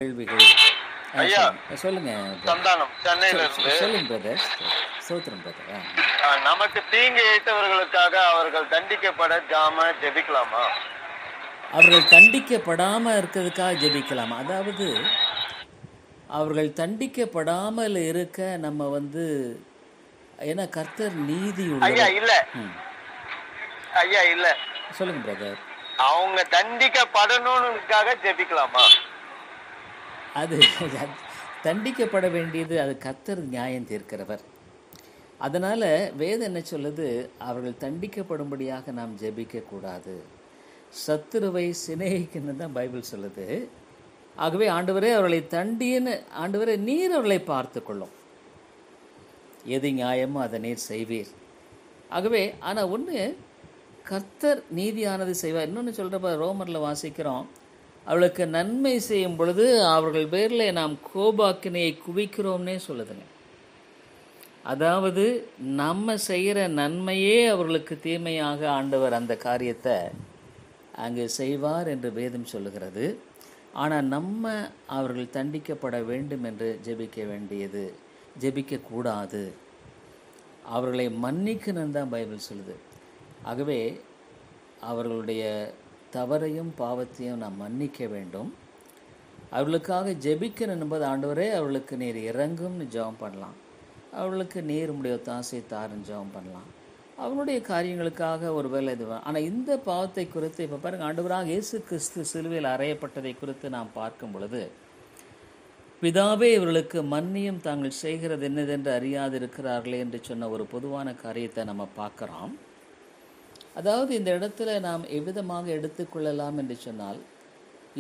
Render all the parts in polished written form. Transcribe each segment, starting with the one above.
கேள்விகள். ஐயா சொல்லுங்க சந்தானம் சென்னையில இருந்து. சொல்லுங்க பிரதர். சோத்திரம் பிரதர். நமக்கு தீங்கு இழைத்தவர்களுக்காக அவர்கள் தண்டிக்கப்பட ஜெபிக்கலாமா? அவர்கள் தண்டிக்கப்படாமல் இருக்கிறதுக்காக ஜெபிக்கலாமா? அதாவது அவர்கள் தண்டிக்கப்படாமல் இருக்க நம்ம ஏன்னா கர்த்தர் நீதி ஐயா இல்ல ஐயா இல்ல சொல்லுங்க பிரதர். அவங்க தண்டிக்கப்படணும்னுக்காக ஜெபிக்கலாமா? அது தண்டிக்கப்பட வேண்டியது அது கர்த்தர் நியாயம் தீர்க்கிறவர். அதனால் வேதம் என்ன சொல்லுது? அவர்கள் தண்டிக்கப்படும்படியாக நாம் ஜெபிக்கக்கூடாது, சத்துருவை சிநேகிக்கணும்னு தான் பைபிள் சொல்லுது. ஆகவே ஆண்டவரே அவர்களை தண்டின்னு, ஆண்டவரே நீர் அவர்களை பார்த்து கொள்ளும், எது நியாயமோ அதை நீர் செய்வீர். ஆகவே ஆனால் ஒன்று, கர்த்தர் நீதியானது செய்வார். இன்னொன்று சொல்கிறப்ப ரோமரில் வாசிக்கிறோம், அவளுக்கு நன்மை செய்யும் பொழுது அவர்கள் பேரில் நாம் கோபாக்கினையை குவிக்கிறோம்னே சொல்லுதுங்க. அதாவது நம்ம செய்கிற நன்மையே அவர்களுக்கு தீமையாக ஆண்டவர் அந்த காரியத்தை அங்கு செய்வார் என்று வேதம் சொல்லுகிறது. ஆனால் நம்ம அவர்கள் தண்டிக்கப்பட வேண்டும் என்று ஜெபிக்கக்கூடாது, அவர்களை மன்னிக்கணும்னு தான் பைபிள் சொல்லுது. ஆகவே அவர்களுடைய தவறையும் பாவத்தையும் நாம் மன்னிக்க வேண்டும். அவர்களுக்காக ஜெபிக்கணும் என்பது, ஆண்டவரே அவர்களுக்கு நீர் இறங்கும்னு ஜெபம் பண்ணலாம், அவர்களுக்கு நீர் உம்முடைய தாசை தாருன்னு ஜெபம் பண்ணலாம், அவனுடைய காரியங்களுக்காக ஒரு வேலை இது. ஆனால் இந்த பாவத்தை குறித்து இப்போ பாருங்கள், ஆண்டவராக இயேசு கிறிஸ்து சிலுவையில் அறையப்பட்டதை குறித்து நாம் பார்க்கும் பொழுது, பிதாவே இவர்களுக்கு மன்னியும், தாங்கள் செய்கிறது என்னதென்று அறியாதிருக்கிறார்களே என்று சொன்ன ஒரு பொதுவான காரியத்தை நம்ம பார்க்குறோம். அதாவது இந்த இடத்துல நாம் எவ்விதமாக எடுத்துக்கொள்ளலாம் என்று சொன்னால்,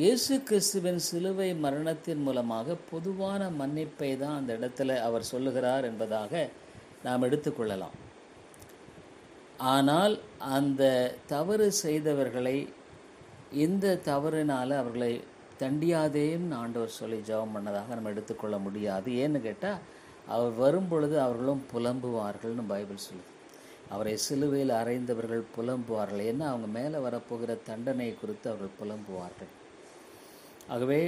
இயேசு கிறிஸ்துவின் சிலுவை மரணத்தின் மூலமாக பொதுவான மன்னிப்பை தான் அந்த இடத்துல அவர் சொல்லுகிறார் என்பதாக நாம் எடுத்துக்கொள்ளலாம். ஆனால் அந்த தவறு செய்தவர்களை இந்த தவறினால் அவர்களை தண்டியாதேன்னு ஆண்டவர் சொல்லி ஜெபம் பண்ணதாக நம்ம எடுத்துக்கொள்ள முடியாது. ஏன்னு கேட்டால், அவர் வரும்பொழுது அவர்களும் புலம்புவார்கள்னு பைபிள் சொல்லுது. அவரை சிலுவையில் அறைந்தவர்கள் புலம்புவார்கள், ஏன்னா அவங்க மேலே வரப்போகிற தண்டனை குறித்து அவர்கள் புலம்புவார்கள். ஆகவே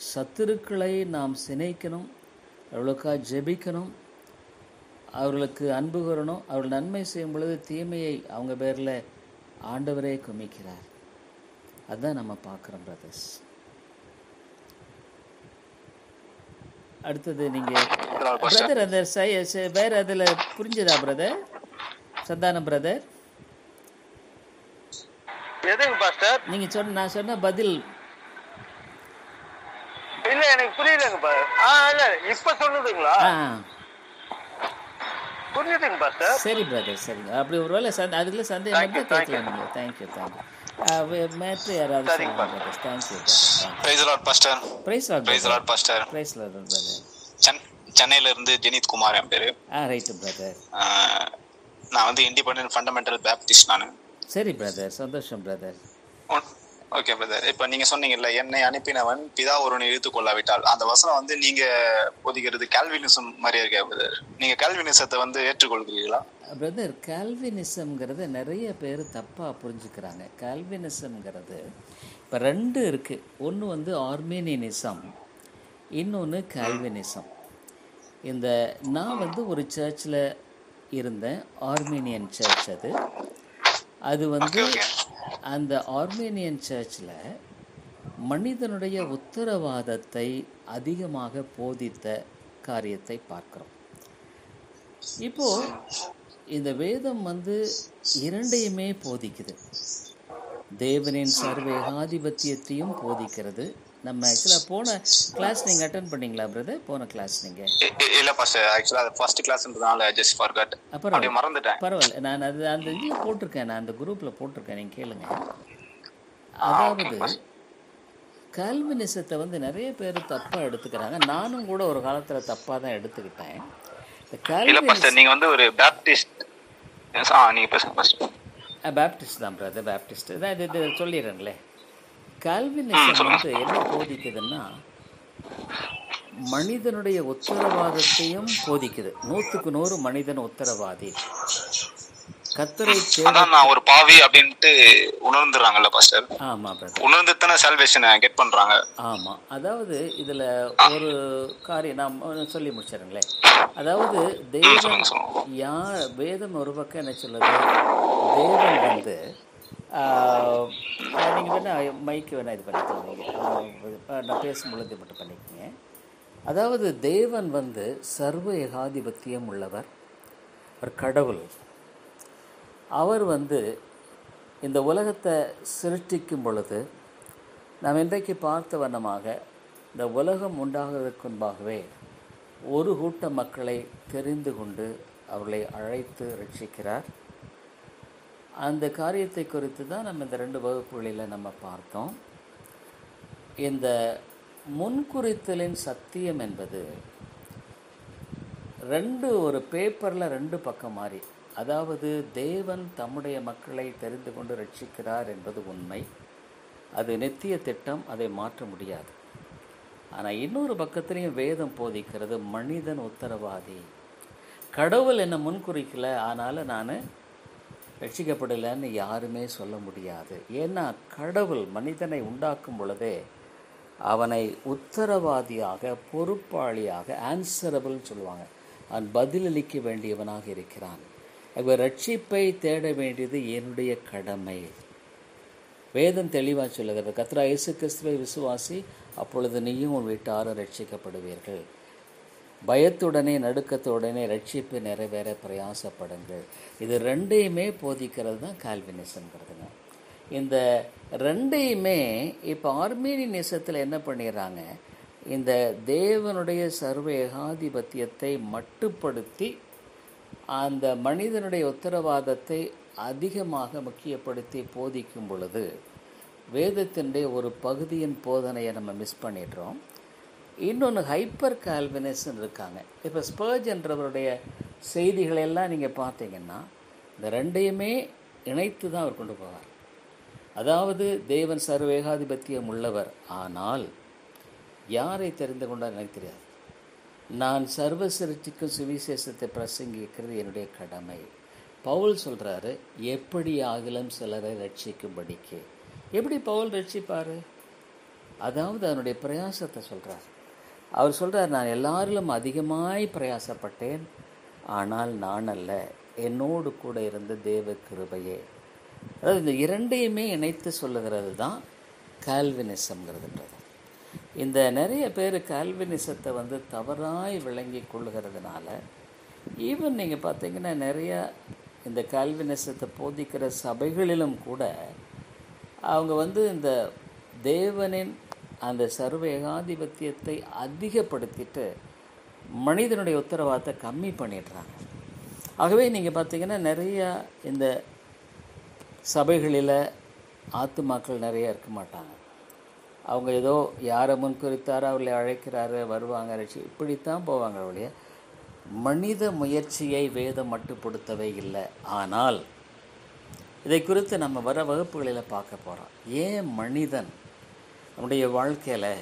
சத்துருக்களை நாம் சிநேகிக்கணும், அவர்களுக்காக ஜெபிக்கணும், அவர்களுக்கு அன்பு கூறணும். அவர்கள் நன்மை செய்யும் பொழுது தீமையை அவங்க பேரில் ஆண்டவரே குமிக்கிறார். அதுதான் நம்ம பார்க்குறோம் பிரதர்ஸ். அடுத்தது நீங்கள் பிரதர் அந்த வேறு அதில் புரிஞ்சுதா பிரதர்? சந்தானம் பிரதர், எதுங்க பாஸ்டர் நீங்க நான் சொன்ன பதில் இல்ல எனக்கு புரியலங்க. இல்ல இப்ப சொன்னதுங்களா? புரியுதுங்க பாஸ்டர். சரி பிரதர், சரிங்க. அப்படி ஒருவேளை அதுல சந்தேகம் கேட்கலாம் நீங்க. தேங்க்யூ. மேட்ரு யாராவது thank you. Praise lord pastor. Praise lord pastor. Praise lord brother. சென்னையில இருந்து ஜெனித் குமார் என் பேரு. Right brother. நான் இண்டிபெண்டன்ட் ஃபண்டமெண்டல் பேப்டிஸ்ட் நானு. சரி பிரதர், சந்தோஷம் பிரதர். Okay brother. இப்ப நீங்க சொன்னீங்கல்ல, என்னை அனுப்பினவன் பிதா ஒருவனை இழுத்துக் கொள்ளாவிட்டால், அந்த வசனம் நீங்க போதிக்கிறது கால்வினிசம் மாதிரியா இருக்கா பிரதர்? நீங்க கால்வினிசத்தை ஏற்றுக்கொள்கிறீங்களா பிரதர்? கால்வினிசம்ங்கிறது நிறைய பேர் தப்பா புரிஞ்சுக்கிறாங்க. கால்வினிசம்ங்கிறது இப்போ ரெண்டு இருக்கு. ஒன்று ஆர்மீனியனிசம், இன்னொன்று கால்வினிசம். இந்த நான் ஒரு சர்ச்சில் இருந்தேன், ஆர்மீனியன் சர்ச். அது அந்த ஆர்மேனியன் சர்ச்சில் மனிதனுடைய உத்தரவாதத்தை அதிகமாக போதித்த காரியத்தை பார்க்கிறோம். இப்போது இந்த வேதம் இரண்டையுமே போதிக்குது. தேவனின் சர்வேகாதிபத்தியத்தையும் போதிக்கிறது. நம்ம ஆக்சுவலாக போன கிளாஸ் நீங்கள் அட்டன் பண்ணீங்களா பிரதர்? போன கிளாஸ் நீங்கள் இல்லை பாஸ்டர், ஆக்சுவலாக ஃபர்ஸ்ட் கிளாஸ்ன்றதுனால ஜஸ்ட் ஃபார்காட். அப்புறம் மறந்துட்டேன். பரவாயில்ல, நான் அந்த இதில் போட்டிருக்கேன், நான் அந்த குரூப்பில் போட்டிருக்கேன், நீங்கள் கேளுங்க. அதாவது கால்வினிசத்தை நிறைய பேர் தப்பாக எடுத்துக்கிறாங்க. நானும் கூட ஒரு காலத்தில் தப்பாக தான் எடுத்துக்கிட்டேன். நீங்கள் ஒரு பேப்டிஸ்ட். பேப்டிஸ்ட் தான் பிரதர், பேப்டிஸ்ட் தான். இது சொல்லிடுறேங்களே. கால்வினிசம் என்ன போதிக்குதுன்னா, மனிதனுடைய உத்தரவாதத்தையும் போதிக்குது. 100% மனிதன் உத்தரவாதி. கத்தரை தேட. அதான் நான் ஒரு பாவி அப்படின்ட்டு உணர்ந்துறாங்கல்ல பாஸ்டர். ஆமாம் பிரதர், உணர்ந்து தானே சால்வேஷனை கெட் பண்றாங்க. ஆமாம். அதாவது இதில் ஒரு காரியம் நான் சொல்லி முடிச்சிடுங்களேன். அதாவது தேவன் வேதம் ஒரு பக்கம் என்ன சொல்லுது, தேவன் வந்து நீங்கள் வேணால் மைக்கு வேணால் இது பண்ணிக்கலாம், நீங்கள் நான் பேசும்பொழுது மட்டும் பண்ணிக்கோங்க. அதாவது தேவன் வந்து சர்வ ஏகாதிபத்தியம் உள்ளவர், ஒரு கடவுள். அவர் வந்து இந்த உலகத்தை சிருஷ்டிக்கும் பொழுது நாம் இன்றைக்கு பார்த்த வண்ணமாக இந்த உலகம் உண்டாகுவதற்கு முன்பாகவே ஒரு கூட்ட மக்களை தெரிந்து கொண்டு அவர்களை அழைத்து ரட்சிக்கிறார். அந்த காரியத்தை குறித்து தான் நம்ம இந்த 2 வகுப்புகளில் நம்ம பார்த்தோம். இந்த முன்குறித்தலின் சத்தியம் என்பது ஒரு பேப்பரில் 2 பக்கம் மாறி, அதாவது தேவன் தம்முடைய மக்களை தெரிந்து கொண்டு ரட்சிக்கிறார் என்பது உண்மை, அது நித்திய திட்டம், அதை மாற்ற முடியாது. ஆனால் இன்னொரு பக்கத்துலேயும் வேதம் போதிக்கிறது மனிதன் உத்தரவாதி. கடவுள் என்னை முன்குறிக்கலை, ஆனாலும் நான் ரட்சிக்கப்படலைன்னு யாருமே சொல்ல முடியாது. ஏன்னா கடவுள் மனிதனை உண்டாக்கும் பொழுதே அவனை உத்தரவாதியாக, பொறுப்பாளியாக, ஆன்சரபிள் சொல்லுவாங்க, அவன் பதிலளிக்க வேண்டியவனாக இருக்கிறான். ரட்சிப்பை தேட வேண்டியது என்னுடைய கடமை. வேதம் தெளிவாக சொல்லுகிறது, கர்த்தராகிய இயேசு கிறிஸ்துவை விசுவாசி, அப்பொழுது நீயும் உன் வீட்டாரும் ரட்சிக்கப்படுவீர்கள். பயத்துடனே நடுக்கத்துடனே ரட்சிப்பு நிறைவேற பிரயாசப்படுங்கள். இது 2யுமே போதிக்கிறது தான் கால்வினிசம்ங்கிறதுங்க. இந்த 2யுமே இப்போ ஆர்மீனியனிசத்தில் என்ன பண்ணிடுறாங்க, இந்த தேவனுடைய சர்வ ஏகாதிபத்தியத்தை மட்டுப்படுத்தி அந்த மனிதனுடைய உத்தரவாதத்தை அதிகமாக முக்கியப்படுத்தி போதிக்கும் பொழுது வேதத்தினுடைய ஒரு பகுதியின் போதனையை நம்ம மிஸ் பண்ணிடுறோம். இன்னொன்று ஹைப்பர் கால்வினிஸ்ட்னு இருக்காங்க. இப்போ ஸ்பர்ஜன்றவருடைய செய்திகளெல்லாம் நீங்கள் பார்த்தீங்கன்னா இந்த 2யுமே இணைத்து தான் அவர் கொண்டு போவார். அதாவது தேவன் சர்வ ஏகாதிபத்தியம் உள்ளவர், ஆனால் யாரை தெரிந்து கொண்டார் எனக்கு தெரியாது. நான் சர்வ சிருஷ்டிக்கும் சுவிசேஷத்தை பிரசங்கிக்கிறது என்னுடைய கடமை. பவுல் சொல்கிறாரு, எப்படி ஆகிலும் சிலரை ரட்சிக்கும்படிக்கு. எப்படி பவுல் ரட்சிப்பார்? அதாவது அதனுடைய பிரயாசத்தை சொல்கிறார். அவர் சொல்கிறார், நான் எல்லாரிலும் அதிகமாய் பிரயாசப்பட்டேன், ஆனால் நான் அல்ல, என்னோடு கூட இருந்த தேவ கிருபையே. அதாவது இந்த 2யுமே இணைத்து சொல்லுகிறது தான் கால்வினிசம்ங்கிறதுன்றது. இந்த நிறைய பேர் கால்வினிசத்தை வந்து தவறாய் விளங்கி கொள்ளுகிறதுனால, ஈவன் நீங்கள் பார்த்தீங்கன்னா நிறையா இந்த கால்வினிசத்தை போதிக்கிற சபைகளிலும் கூட அவங்க வந்து இந்த தேவனின் அந்த சர்வ ஏகாதிபத்தியத்தை அதிகப்படுத்திட்டு மனிதனுடைய உத்தரவாதத்தை கம்மி பண்ணிடுறாங்க. ஆகவே நீங்கள் பார்த்தீங்கன்னா நிறையா இந்த சபைகளில் ஆத்துமாக்கள் நிறைய இருக்க மாட்டாங்க. அவங்க ஏதோ யாரை முன்குறித்தாரோ அவர்களை அழைக்கிறாரு, வருவாங்க, ரட்சி, இப்படித்தான் போவாங்க அவளைய. மனித முயற்சியை வேதம் மட்டுப்படுத்தவே இல்லை. ஆனால் இதை குறித்து நம்ம வர வகுப்புகளில் பார்க்க போகிறோம். ஏன் மனிதன் நம்முடைய வாழ்க்கையில்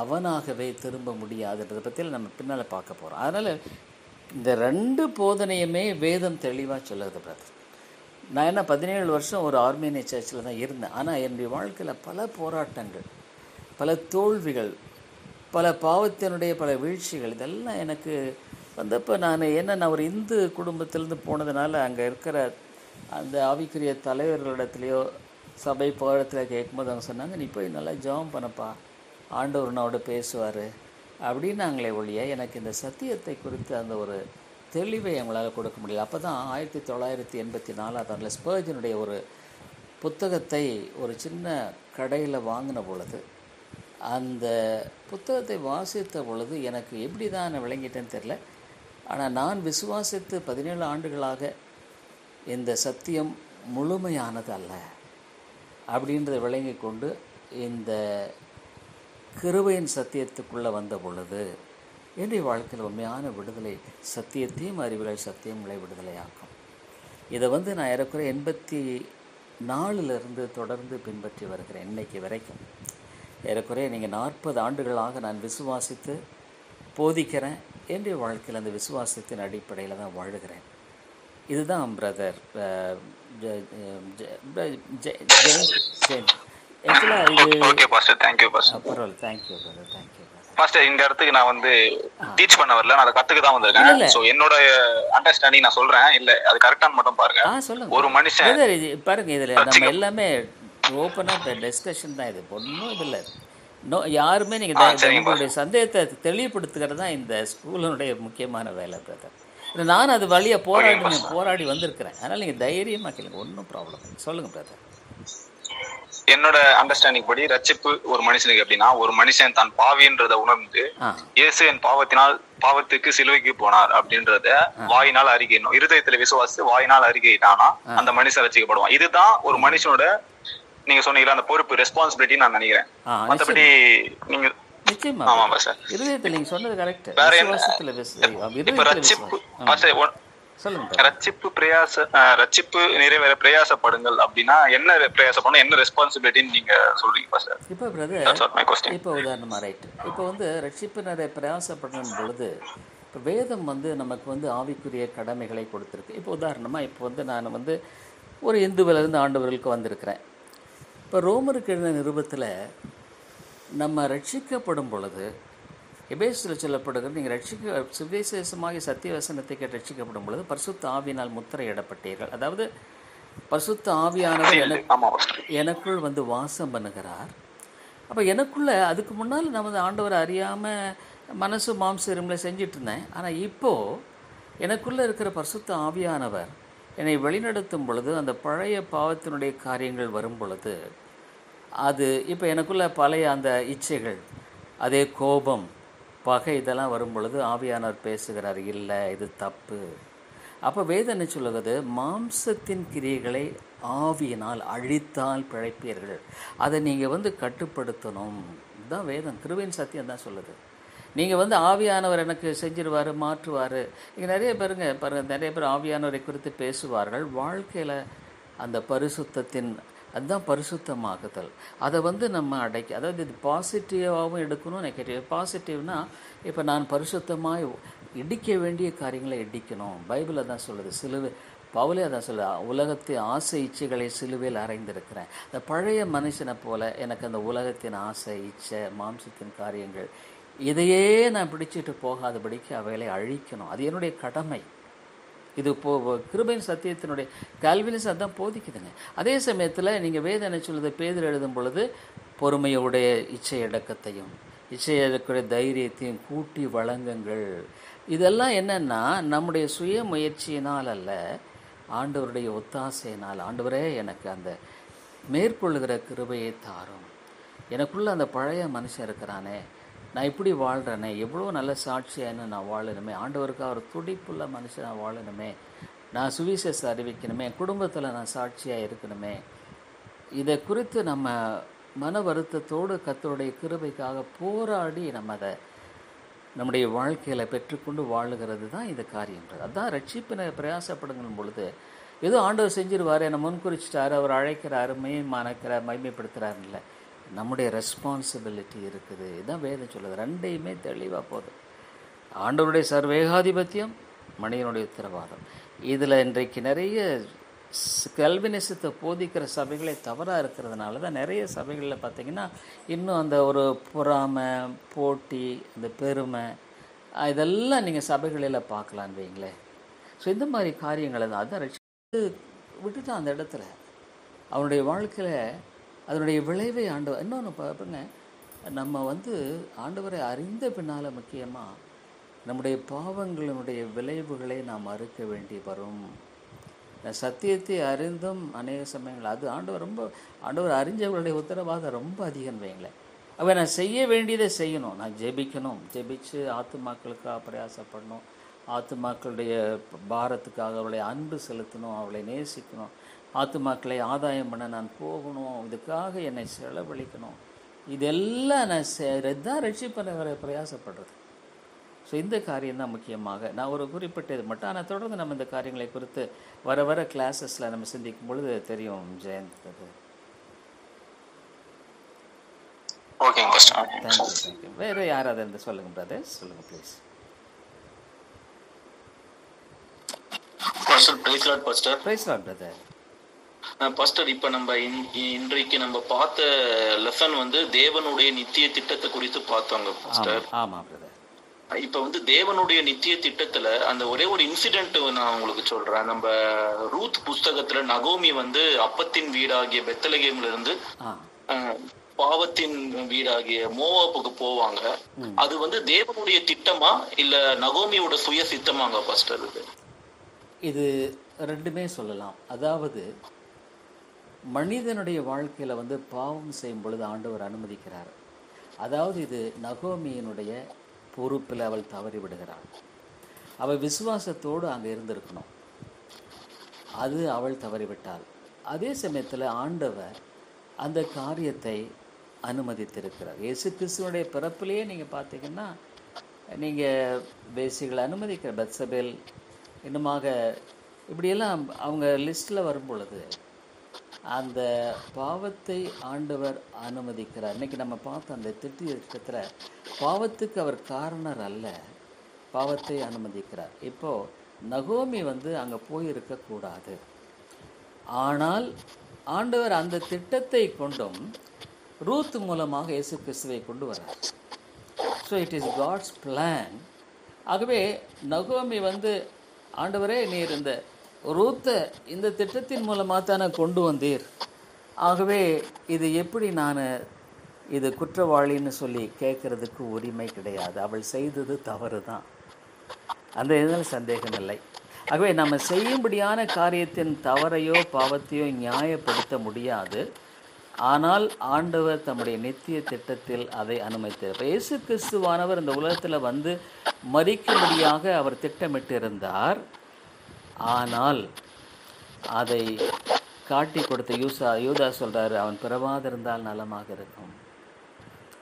அவனாகவே திரும்ப முடியாதுன்றதை பற்றி நம்ம பின்னால் பார்க்க போகிறோம். அதனால் இந்த 2 போதனையுமே வேதம் தெளிவாக சொல்லுது பிரதர். நான் என்ன 17 வருஷம் ஒரு ஆர்மீனிய சர்ச்சில் தான் இருந்தேன். ஆனால் என்னுடைய வாழ்க்கையில் பல போராட்டங்கள், பல தோல்விகள், பல பாவத்தினுடைய பல வீழ்ச்சிகள், இதெல்லாம் எனக்கு வந்தப்போ நான் ஒரு இந்து குடும்பத்திலேருந்து போனதுனால அங்கே இருக்கிற அந்த ஆவிக்குரிய தலைவர்களிடத்துலையோ சபை போராட்டத்தில் கேட்கும்போது அவங்க சொன்னாங்க, நீ போய் நல்லா ஜெபம் பண்ணப்பா, ஆண்டவர் உன்னோட பேசுவார் அப்படின்னாங்களே ஒழிய எனக்கு இந்த சத்தியத்தை குறித்து அந்த ஒரு தெளிவை அவங்களால் கொடுக்க முடியல. அப்போ தான் 1984 ஸ்பர்ஜனுடைய ஒரு புத்தகத்தை ஒரு சின்ன கடையில் வாங்கின பொழுது, அந்த புத்தகத்தை வாசித்த பொழுது எனக்கு எப்படி தான் நான் விளங்கிட்டேன்னு தெரில. ஆனால் நான் விசுவாசித்து 17 ஆண்டுகளாக இந்த சத்தியம் முழுமையானது அல்ல அப்படின்றத விளங்கி கொண்டு இந்த கிருபையின் சத்தியத்துக்குள்ளே வந்த பொழுது என்னுடைய வாழ்க்கையில் உண்மையான விடுதலை, சத்தியத்தையும் அறிவுகள் சத்தியங்களை விடுதலையாக்கும். இதை நான் ஏறக்குறைய 84 தொடர்ந்து பின்பற்றி வருகிறேன் இன்னைக்கு வரைக்கும். ஏறக்குறைய நீங்கள் 40 ஆண்டுகளாக நான் விசுவாசித்து போதிக்கிறேன். என்னுடைய வாழ்க்கையில் அந்த விசுவாசத்தின் அடிப்படையில் தான் வாழுகிறேன். இதுதான் பிரதர். ஆக்சுவலாக இது ஓகே பாஸ்டர், தேங்க்யூ பாஸ்டர். பரவாயில்ல. Thank you brother, thank you brother. Pastor, இந்த இடத்துக்கு நான் வந்து டீச் பண்ண வரல, நான் அதை கத்துக்க தான் வந்திருக்கேன். சோ என்னோட அண்டர்ஸ்டாண்டிங் நான் சொல்றேன், இல்ல அது கரெக்டான்னு மட்டும் பாருங்க. சொல்லுங்க. ஒரு மனுஷன் இது பாருங்க, இதுல நம்ம எல்லாமே ஓப்பனா டிஸ்கஷன் தான். இது ஒன்றும் இது இல்லை. யாருமே நீங்க உங்களுடைய சந்தேகத்தை தெளிவுபடுத்துகிறது தான் இந்த ஸ்கூலினுடைய முக்கியமான வேலை பிரதர். நான் அது வழியா போராடி வந்திருக்கிறேன். அதனால நீங்க தைரியமா கேளுங்க, ஒன்றும் ப்ராப்ளம். சொல்லுங்க பிரதர். என்னோட அண்டர்ஸ்டாண்டிங் படி ரட்சிப்பு ஒரு மனுஷனுக்கு எப்படின்னா, ஒரு மனுஷன் தான் பாவின்றத உணர்ந்து இயேசு என் பாவத்துக்கு சிலுவைக்கு போனார் அப்படின்றத வாயினால் அறிக்கையிடணும். இருதயத்துல விசுவாசி வாயினால் அறிக்கையிட்டானா அந்த மனுஷன் ரட்சிக்கப்படுவான். இதுதான் ஒரு மனுஷனோட, நீங்க சொன்னீங்களா அந்த பொறுப்பு, ரெஸ்பான்சிபிலிட்டி நான் நினைக்கிறேன். மற்றபடி நீங்க நிச்சயமா இருதயத்தில் நீங்க சொன்னது கரெக்ட். வேற இப்ப ரட்சிப்பு நிறைவேற பிரயாசப்படுங்கள் அப்படின்னா என்ன பிரயாசப்படணும், என்ன ரெஸ்பான்சிபிலிட்டின்னு நீங்க சொல்றீங்க பாஸ்டர்? இப்போ பிரதர், இப்போ உதாரணமா ரைட், இப்போ வந்து ரட்சிப்பு நிறைய பிரயாசப்படணும் பொழுது இப்போ வேதம் வந்து நமக்கு வந்து ஆவிக்குரிய கடமைகளை கொடுத்துருக்கு. இப்போ உதாரணமா இப்போ வந்து நான் வந்து ஒரு இந்துவிலிருந்து ஆண்டவர்களுக்கு வந்திருக்கிறேன். இப்போ ரோமருக்கு எழுதின நிருபத்தில் நம்ம ரட்சிக்கப்படும் பொழுது எபேசில் சொல்லப்படுகிறது, நீங்கள் சுவிசேஷமாகி சத்திய வசனத்தை கேட்டு ரட்சிக்கப்படும் பொழுது பரிசுத்த ஆவியினால் முத்திரையிடப்பட்டீர்கள். அதாவது பரிசுத்த ஆவியானவர் எனக்குள் வந்து வாசம் பண்ணுகிறார். அப்போ எனக்குள்ள அதுக்கு முன்னால் நம்ம ஆண்டவரை அறியாமல் மனசு மாம்சரும்ல செஞ்சிட்டு இருந்தேன். ஆனால் இப்போது எனக்குள்ளே இருக்கிற பரிசுத்த ஆவியானவர் என்னை வழிநடத்தும் பொழுது அந்த பழைய பாவத்தினுடைய காரியங்கள் வரும் பொழுது அது இப்போ எனக்குள்ள பழைய அந்த இச்சைகள், அதே கோபம், பகை இதெல்லாம் வரும் பொழுது ஆவியானவர் பேசுகிறார், இல்லை இது தப்பு. அப்போ வேதனை சொல்லுகிறது, மாம்சத்தின் கிரியைகளை ஆவியினால் அழித்தால் பிழைப்பீர்கள். அதை நீங்கள் வந்து கட்டுப்படுத்தணும். இதுதான் வேதம், கிருபையின் சத்தியம் தான் சொல்லுது. நீங்கள் வந்து ஆவியானவர் எனக்கு செஞ்சிருவார், மாற்றுவார். இங்கே நிறைய நிறைய பேர் ஆவியானவரை குறித்து பேசுவார்கள். வாழ்க்கையில் அந்த பரிசுத்தத்தின், அதுதான் பரிசுத்தமாகுதல். அதை வந்து நம்ம அதாவது இது பாசிட்டிவாகவும் எடுக்கணும், நெகட்டிவ். பாசிட்டிவ்னா இப்போ நான் பரிசுத்தமாக இடிக்க வேண்டிய காரியங்களை இடிக்கணும். பைபிளில் தான் சொல்லுது. சிலுவை பவுலே தான் சொல்லுது, உலகத்தின் ஆசை இச்சைகளை சிலுவையில் அறைந்திருக்கிறேன். இந்த பழைய மனுஷனை போல் எனக்கு அந்த உலகத்தின் ஆசை இச்சை மாம்சத்தின் காரியங்கள் இதையே நான் பிடிச்சிட்டு போகாதபடிக்கு அவைகளை அழிக்கணும். அது என்னுடைய கடமை. இது கிருபையின் சத்தியத்தினுடைய கால்வினிசம் அதான் போதிக்குதுங்க. அதே சமயத்தில் நீங்கள் வேதனை சொல்லுது, பேதுரு எழுதும் பொழுது பொறுமையுடைய இச்சை அடக்கத்தையும் இச்சை அடக்கூடிய தைரியத்தையும் கூட்டி வழங்குங்கள். இதெல்லாம் என்னென்னா நம்முடைய சுய முயற்சியினால் அல்ல, ஆண்டவருடைய ஒத்தாசையினால். ஆண்டவரே எனக்கு அந்த மேற்கொள்ளுகிற கிருபையை தாரும். எனக்குள்ளே அந்த பழைய மனுஷன் இருக்கிறானே, நான் இப்படி வாழ்கிறேனே, எவ்வளோ நல்ல சாட்சியானு நான் வாழணுமே, ஆண்டவருக்காக ஒரு துடிப்புள்ள மனுஷனாக வாழணுமே, நான் சுவிசேஷம் அறிவிக்கணுமே, என் குடும்பத்தில் நான் சாட்சியாக இருக்கணுமே. இதை குறித்து நம்ம மன வருத்தத்தோடு கர்த்தருடைய கிருபைக்காக போராடி நம்ம அதை நம்முடைய வாழ்க்கையில் பெற்றுக்கொண்டு வாழுகிறது தான் இந்த காரியங்கள். அதுதான் ரட்சிப்பினை பிரயாசப்படுங்கும் பொழுது ஏதோ ஆண்டவர் செஞ்சிருவார், என்னை முன்குறிச்சிட்டார், அவர் அழைக்கிறார், மனக்கிறார், மகிமைப்படுத்துகிறார். இல்லை, நம்முடைய ரெஸ்பான்சிபிலிட்டி இருக்குது. இதுதான் வேதம் சொல்லுது. ரெண்டையுமே தெளிவாக போகுது. ஆண்டவருடைய சர்வேகாதிபத்தியம், மனிதனுடைய உத்தரவாதம். இதில் இன்றைக்கு நிறைய கல்வினிசத்தை போதிக்கிற சபைகளே தவறாக இருக்கிறதுனால தான் நிறைய சபைகளில் பார்த்திங்கன்னா இன்னும் அந்த ஒரு பொறாமை, போட்டி, அந்த பெருமை இதெல்லாம் நீங்கள் சபைகளில் பார்க்கலான்னு வைங்களேன். ஸோ இந்த மாதிரி காரியங்களை தான் அதான் விட்டுட்டான் அந்த இடத்துல. அவனுடைய வாழ்க்கையில் அதனுடைய விளைவை ஆண்டவர். இன்னொன்று பார்ப்பங்க, நம்ம வந்து ஆண்டவரை அறிந்த பின்னால் முக்கியமாக நம்முடைய பாவங்களினுடைய விளைவுகளை நாம் அறுக்க வேண்டி வரும். சத்தியத்தை அறிந்தும் அநேக சமயங்கள் அது ஆண்டவர் அறிஞ்சவர்களுடைய உத்தரவாதம் ரொம்ப அதிகம் வைங்களேன். அவன் நான் செய்ய வேண்டியதை செய்யணும், நான் ஜெபிக்கணும், ஜெபிச்சு ஆத்துமாக்களுக்காக பிரயாசப்படணும், ஆத்துமாக்களுடைய பாரத்துக்காக அவளை அன்பு செலுத்தணும், அவளை நேசிக்கணும், ஆத்துமாக்களை ஆதாயம் பண்ண நான் போகணும், இதுக்காக என்னை செலவழிக்கணும். இதெல்லாம் நான் தான் ரட்சிப்பை பிரயாசப்படுறது. ஸோ இந்த காரியம்தான் முக்கியமாக நான் ஒரு குறிப்பிட்டது மட்டும். ஆனால் தொடர்ந்து நம்ம இந்த காரியங்களை குறித்து வர கிளாஸஸில் நம்ம சிந்திக்கும் பொழுது தெரியும். ஜெயந்த், தேங்க்யூ. வேறு யாராவது இருந்து சொல்லுங்கள் பிரதர், சொல்லுங்கள் please. Pastor praise lord pastor. Praise lord brother. Pastor, இப்ப நம்ம இன்றைக்கு நம்ம பார்த்த லெசன் வந்து தேவனுடைய நித்திய திட்டத்தை குறித்து பார்த்தோங்க பாஸ்டர். ஆமா பிரதர். இப்ப வந்து தேவனுடைய நித்திய திட்டத்துல அந்த ஒரே ஒரு இன்சிடென்ட் நான் உங்களுக்கு சொல்றேன். நம்ம ரூத் புஸ்தகத்துல நகோமி வந்து அப்பத்தின் வீடாகிய பெத்லகேம்ல இருந்து பாவத்தின் வீடாகிய மோவாப்புக்கு போவாங்க. அது வந்து தேவனுடைய திட்டமா இல்ல நகோமியோட சுய சித்தமாங்க பாஸ்டர்? இது ரெண்டுமே சொல்லலாம். அதாவது மனிதனுடைய வாழ்க்கையில வந்து பாவம் செய்யும் பொழுது ஆண்டவர் அனுமதிக்கிறார். அதாவது இது நகோமியினுடைய பொறுப்பில் அவள் தவறி விடுகிறாள். அவள் விசுவாசத்தோடு அங்கே இருந்திருக்கணும், அது அவள் தவறிவிட்டாள். அதே சமயத்தில் ஆண்டவர் அந்த காரியத்தை அனுமதித்திருக்கிறார். இயேசு கிறிஸ்துவனுடைய பிறப்பிலேயே நீங்கள் பார்த்தீங்கன்னா, நீங்கள் வேசிகளை அனுமதிக்கிற பெத்சபேல் இன்னுமாக இப்படியெல்லாம் அவங்க லிஸ்ட்டில் வரும் பொழுது அந்த பாவத்தை ஆண்டவர் அனுமதிக்கிறார். இன்றைக்கி நம்ம பார்த்த அந்த திட்டத்தில் பாவத்துக்கு அவர் காரணர் அல்ல, பாவத்தை அனுமதிக்கிறார். இப்போது நகோமி வந்து அங்கே போயிருக்கக்கூடாது, ஆனால் ஆண்டவர் அந்த திட்டத்தை கொண்டும் ரூத் மூலமாக இயேசு கிறிஸ்துவை கொண்டு வர்றார். So it is God's plan. ஆகவே நகோமி வந்து, ஆண்டவரே நீர் இந்த ரூத்தை இந்த திட்டத்தின் மூலமாக தானே கொண்டு வந்தீர், ஆகவே இது எப்படி நான் இது குற்றவாளின்னு சொல்லி கேட்கறதுக்கு உரிமை கிடையாது. அவள் செய்தது தவறு தான், அந்த இதில் சந்தேகம் இல்லை. ஆகவே நம்ம செய்யும்படியான காரியத்தின் தவறையோ பாவத்தையோ நியாயப்படுத்த முடியாது, ஆனால் ஆண்டவர் தம்முடைய நித்திய திட்டத்தில் அதை அனுமதித்தார். இப்போ இயேசு கிறிஸ்துவானவர் இந்த உலகத்தில் வந்து மரிக்கும்படியாக அவர் திட்டமிட்டிருந்தார், ஆனால் அதை காட்டி கொடுத்த யூதா சொல்கிறாரு, அவன் பிறவாதிருந்தால் நலமாக இருக்கும்.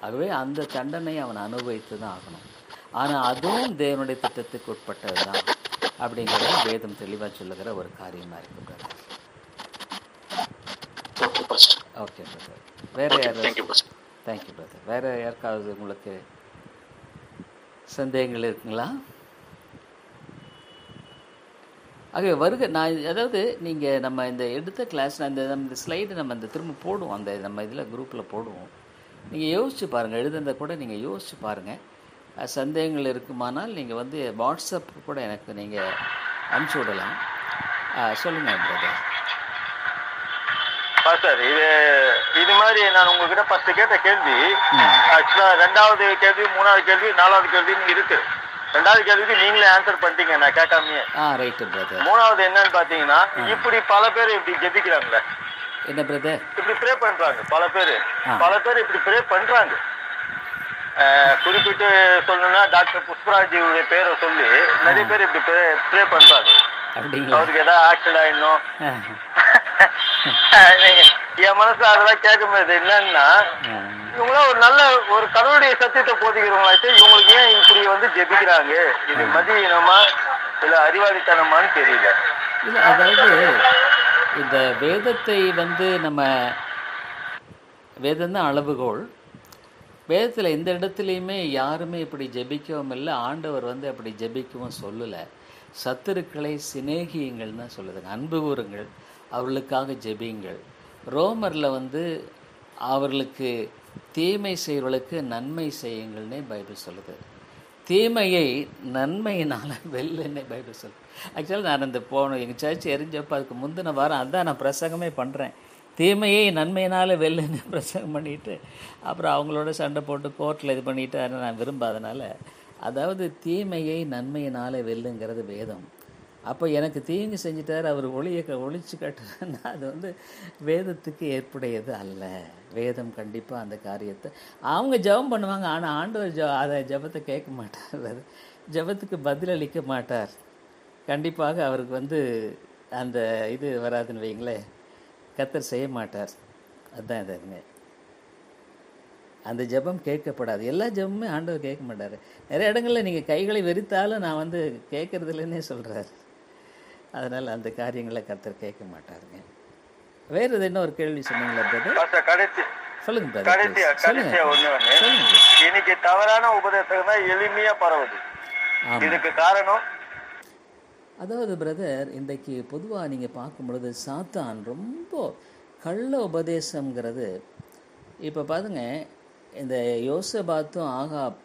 ஆகவே அந்த தண்டனை அவன் அனுபவித்து தான் ஆகணும். ஆனால் அதுவும் தேவனுடைய திட்டத்துக்கு உட்பட்டது தான் அப்படிங்கிறத வேதம் தெளிவாக சொல்லுகிற ஒரு காரியமாக இருக்கு பிரதர். Okay brother. வேறு யாரும்? Thank you brother. வேறு யாருக்காவது உங்களுக்கு சந்தேகங்கள் இருக்குங்களா? ஆகவே வருக நான் அதாவது நீங்கள் நம்ம இந்த எடுத்த கிளாஸ் இந்த ஸ்லைடு நம்ம இந்த திரும்ப போடுவோம், அந்த நம்ம இதில் குரூப்பில் போடுவோம். நீங்கள் யோசிச்சு பாருங்கள், எழுதுறத கூட நீங்கள் யோசிச்சு பாருங்கள். சந்தேகங்கள் இருக்குமானால் நீங்கள் வந்து வாட்ஸ்அப் கூட எனக்கு நீங்கள் அனுப்பிச்சி விடலாம். சொல்லுங்கள் பிரதர். சார், இது மாதிரி நான் உங்ககிட்ட ஃபர்ஸ்ட் கேட்ட கேள்வி ஆக்சுவலாக 2வது கேள்வி 3வது கேள்வி 4வது கேள்வின்னு இருக்கு. 2வது கேள்விக்கு நீங்களே ஆன்சர் பண்ணிட்டீங்க, நான் கேட்காமையே. Right brother. 3வது என்னன்னு பார்த்தீங்கன்னா, இப்படி பல பேர் இப்படி ஜெபிக்கிறாங்களே, என்ன பிரதர், இப்படி ப்ரே பண்றாங்க. பல பேர் இப்படி ப்ரே பண்றாங்க. குறிப்பிட்டு சொல்லணும்னா டாக்டர் புஷ்பராஜுடைய பேரை சொல்லி நிறைய பேர் இப்படி ப்ரே பண்றாங்க. அவருக்கு ஏதாவது ஆக்சிடென்ட் ஆயிடணும். என் மனசுல அதெல்லாம் கேட்கும்போது என்னன்னா, இவங்களாம் ஒரு நல்ல ஒரு கடவுளுடைய சத்தியத்தை போதிக்கிறவங்களாச்சு, இவங்களுக்கு ஏன் இப்படி வந்து ஜெபிக்கிறாங்க? இது மதியினமா இல்ல அறிவாளித்தனமான்னு தெரியல. அதாவது இந்த வேதத்தை வந்து நம்ம வேதம் தான் அளவுகோல். வேதத்தில் எந்த இடத்துலையுமே யாருமே இப்படி ஜெபிக்கவும் இல்லை, ஆண்டவர் வந்து அப்படி ஜெபிக்கவும் சொல்லலை. சத்துருக்களை சிநேகியுங்கள் தான் சொல்லுதுங்க, அன்பு கூறுங்கள், அவர்களுக்காக ஜெபியுங்கள். ரோமரில் வந்து அவர்களுக்கு தீமை செய்வர்களுக்கு நன்மை செய்யுங்கள்னே பைபிள் சொல்லுது. தீமையை நன்மையினால் வெல்லுன்னே பைபிள் சொல்லுது. ஆக்சுவலாக நான் அந்த எங்கள் சர்ச் எரிஞ்சப்போ அதுக்கு முந்தின வாரம் அதான் நான் பிரசங்கமே பண்ணுறேன். தீமையை நன்மையினால் வெல்லுன்னு பிரசங்கம் பண்ணிவிட்டு அப்புறம் அவங்களோட சண்டை போட்டு கோர்ட்டில் இது பண்ணிவிட்டு நான் விரும்பாதனால, அதாவது தீமையை நன்மையினால் வெல்லுங்கிறது வேதம். அப்போ எனக்கு தீங்கு செஞ்சிட்டார், அவர் ஒழிச்சு காட்டுறேன்னா அது வந்து வேதத்துக்கு ஏற்புடையது அல்ல. வேதம் கண்டிப்பாக அந்த காரியத்தை அவங்க ஜெபம் பண்ணுவாங்க, ஆனால் ஆண்டவர் அதை ஜெபத்தை கேட்க மாட்டார், ஜெபத்துக்கு பதிலளிக்க மாட்டார். கண்டிப்பாக அவருக்கு வந்து அந்த இது வராதுன்னு வைங்களேன், கர்த்தர் செய்ய மாட்டார். அதுதான் இதுங்க, அந்த ஜெபம் கேட்கப்படாது. எல்லா ஜெபமுமே ஆண்டவர் கேட்க மாட்டார். நிறைய இடங்களில் நீங்கள் கைகளை வெறித்தாலும் நான் வந்து கேட்கறதில்லன்னே சொல்கிறார். அதனால் அந்த காரியங்களை கர்த்தர் கேட்க மாட்டாருங்க. வேறு இது என்ன ஒரு கேள்வி சொன்னீங்களா பிரதர்? சொல்லுங்க பிரதர். சொல்லுங்க. இன்னைக்கு தவறான உபதேசம் தான் எளிமையா பரவுது. இதுக்கு காரணம் அதாவது பிரதர், இன்றைக்கு பொதுவாக நீங்கள் பார்க்கும் பொழுது சாத்தான் ரொம்ப கள்ள உபதேசங்கிறது. இப்போ பாருங்க, இந்த யோசபாத்தும் ஆகாப்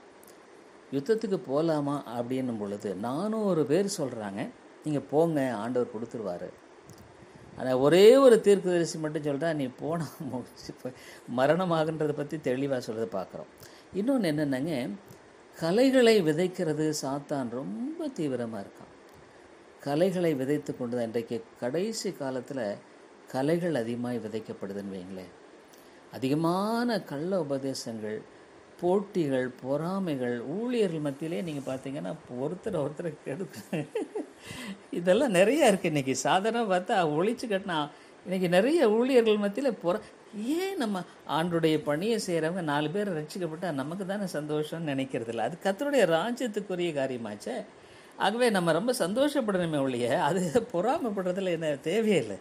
யுத்தத்துக்கு போகலாமா அப்படின்னும் பொழுது 400 பேர் சொல்கிறாங்க, நீங்கள் போங்க, ஆண்டவர் கொடுத்துருவார். ஆனால் ஒரே ஒரு தீர்க்கதரிசி மட்டும் சொல்கிறா, நீ போனால் முடிச்சு மரணமாகன்றதை பற்றி தெளிவாக சொல்கிறத பார்க்குறோம். இன்னொன்று என்னென்னங்க, கலைகளை விதைக்கிறது சாத்தான் ரொம்ப தீவிரமாக இருக்கான். கலைகளை விதைத்து கொண்டு தான் இன்றைக்கு கடைசி காலத்தில் கலைகள் அதிகமாக விதைக்கப்படுதுன்னு வைங்களேன். அதிகமான கள்ள உபதேசங்கள், போட்டிகள், பொறாமைகள், ஊழியர்கள் மத்தியிலே நீங்கள் பார்த்தீங்கன்னா ஒருத்தரை கெடுக்க இதெல்லாம் நிறையா இருக்குது. இன்றைக்கி சாதாரணமாக பார்த்தா ஒழிச்சு கட்டினா இன்றைக்கி நிறைய ஊழியர்கள் மத்தியில் ஏன் நம்ம ஆண்டுடைய பணியை செய்கிறவங்க 4 பேர் ரட்சிக்கப்பட்டால் நமக்கு தானே சந்தோஷம்னு நினைக்கிறது இல்லை. அது கர்த்தருடைய ராஜ்யத்துக்குரிய காரியமாச்சே. ஆகவே நம்ம ரொம்ப சந்தோஷப்படணுமே ஒழிய அது பொறாமைப்படுறதுல என்ன தேவையே இல்லை.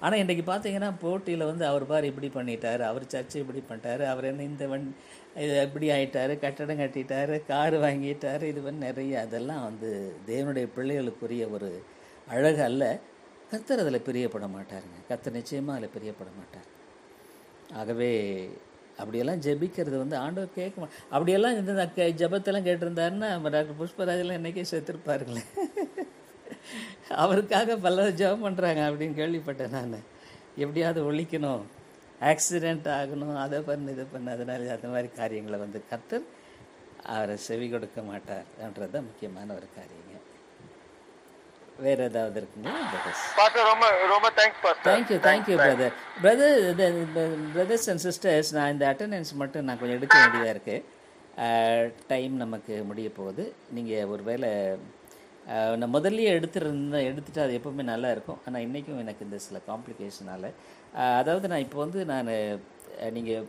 ஆனால் இன்றைக்கி பார்த்தீங்கன்னா போட்டியில் அவர் பார் இப்படி பண்ணிட்டார், அவர் சர்ச்சை இப்படி பண்ணிட்டார், அவர் என்ன இந்த இது இப்படி ஆகிட்டார், கட்டடம் கட்டிட்டார், கார் வாங்கிட்டார், இது நிறைய அதெல்லாம் தேவனுடைய பிள்ளைகளுக்குரிய ஒரு அழகு அல்ல. கர்த்தர் அதில் பிரியப்பட மாட்டாருங்க. கர்த்தர் நிச்சயமாக அதில் பிரியப்பட மாட்டார். ஆகவே அப்படியெல்லாம் ஜெபிக்கிறது ஆண்டவர் கேட்க அப்படியெல்லாம் இந்த ஜெபத்தெல்லாம் கேட்டிருந்தாருன்னா டாக்டர் புஷ்பராஜெல்லாம் இன்றைக்கே செத்துருப்பாருங்களே. அவருக்காக பல ஜெபம் பண்ணுறாங்க அப்படின்னு கேள்விப்பட்டேன் நான். எப்படியாவது ஒழிக்கணும், ஆக்சிடெண்ட் ஆகணும், அதை பண்ணு இதை பண்ணு, அதனால அந்த மாதிரி காரியங்களை கர்த்தர் அவரை செவி கொடுக்க மாட்டார்ன்றது தான் முக்கியமான ஒரு காரியங்க. வேற ஏதாவது இருக்குங்களா? ரொம்ப ரொம்ப thank you brother. Brothers and sisters, நான் இந்த அட்டெண்டன்ஸ் மட்டும் நான் கொஞ்சம் எடுக்க வேண்டியதாக இருக்குது. டைம் நமக்கு முடிய போகுது. நீங்கள் ஒரு வேளை நான் முதல்லையே எடுத்துட்டு அது எப்போவுமே நல்லா இருக்கும். ஆனால் இன்றைக்கும் எனக்கு இந்த சில காம்ப்ளிகேஷனால், அதாவது நான் இப்போ நீங்கள்